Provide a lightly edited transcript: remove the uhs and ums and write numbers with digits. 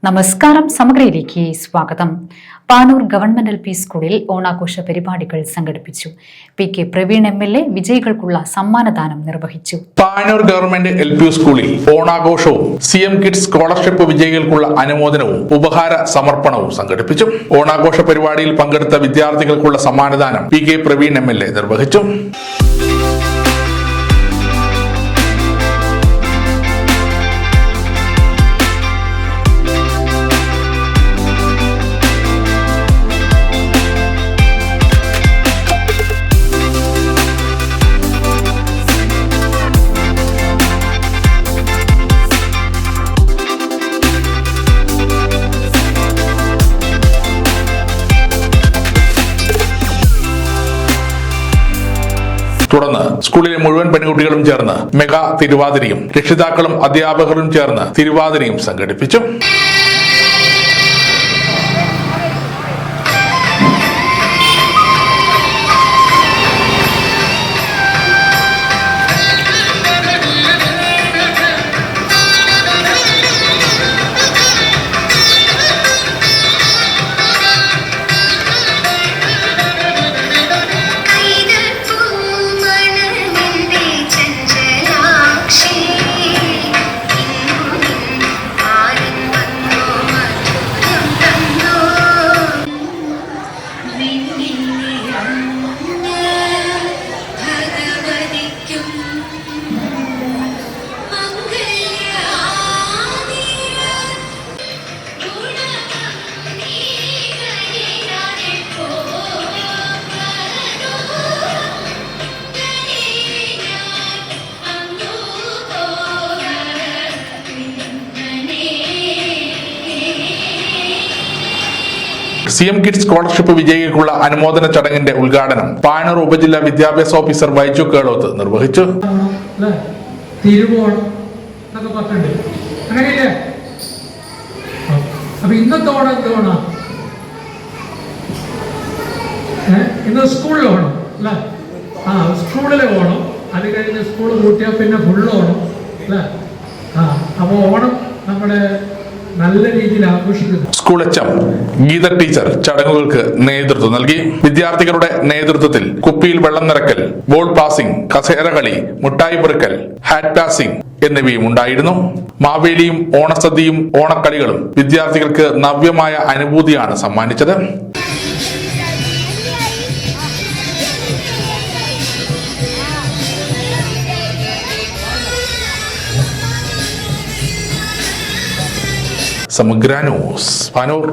നമസ്കാരം. സമഗ്രയിലേക്ക് സ്വാഗതം. Panoor government LP സ്കൂളിൽ ഓണാഘോഷ പരിപാടികൾ സംഘടിപ്പിച്ചു. PK പ്രവീൺ MLA വിജയികൾക്കുള്ള സമ്മാനദാനം നിർവഹിച്ചു. പാനൂർ ഗവൺമെന്റ് LP സ്കൂളിൽ ഓണാഘോഷവും CM കിഡ്സ് സ്കോളർഷിപ്പ് വിജയികൾക്കുള്ള അനുമോദനവും ഉപഹാര സമർപ്പണവും സംഘടിപ്പിച്ചു. ഓണാഘോഷ പരിപാടിയിൽ പങ്കെടുത്ത വിദ്യാർത്ഥികൾക്കുള്ള സമ്മാനദാനം PK പ്രവീൺ MLA നിർവഹിച്ചു. തുടർന്ന് സ്കൂളിലെ മുഴുവൻ പെൺകുട്ടികളും ചേർന്ന് മെഗാ തിരുവാതിരയും രക്ഷിതാക്കളും അധ്യാപകരും ചേർന്ന് തിരുവാതിരയും സംഘടിപ്പിച്ചു. CM കിഡ്സ് സ്കോളർഷിപ്പ് വിജയികൾക്കുള്ള അനുമോദന ചടങ്ങിന്റെ ഉദ്ഘാടനം പാനൂർ ഉപജില്ലാ വിദ്യാഭ്യാസ ഓഫീസർ വൈജു കേളോത്ത് നിർവഹിച്ചു. ഇന്ന് സ്കൂളിൽ ഓണം അല്ലേ? സ്കൂളിലെ ഓണം, അത് കഴിഞ്ഞ് സ്കൂൾ കൂട്ടിയാൽ പിന്നെ ഫുൾ ഓണം അല്ലേ? അപ്പോൾ ഓണം നമ്മുടെ നല്ല രീതിയിൽ ആഘോഷിക്കുന്നു. സ്കൂൾ HM ഗീത ടീച്ചർ ചടങ്ങുകൾക്ക് നേതൃത്വം നൽകി. വിദ്യാർത്ഥികളുടെ നേതൃത്വത്തിൽ കുപ്പിയിൽ വെള്ളം നിറക്കൽ, ബോൾ പാസിംഗ്, കസേരകളി, മുട്ടായി പെറുക്കൽ, ഹാറ്റ് പാസിംഗ് എന്നിവയും ഉണ്ടായിരുന്നു. മാവേലിയും ഓണസദ്യയും ഓണക്കളികളും വിദ്യാർത്ഥികൾക്ക് നവ്യമായ അനുഭൂതിയാണ് സമ്മാനിച്ചത്. സമഗ്ര ന്യൂസ് പാനൂർ.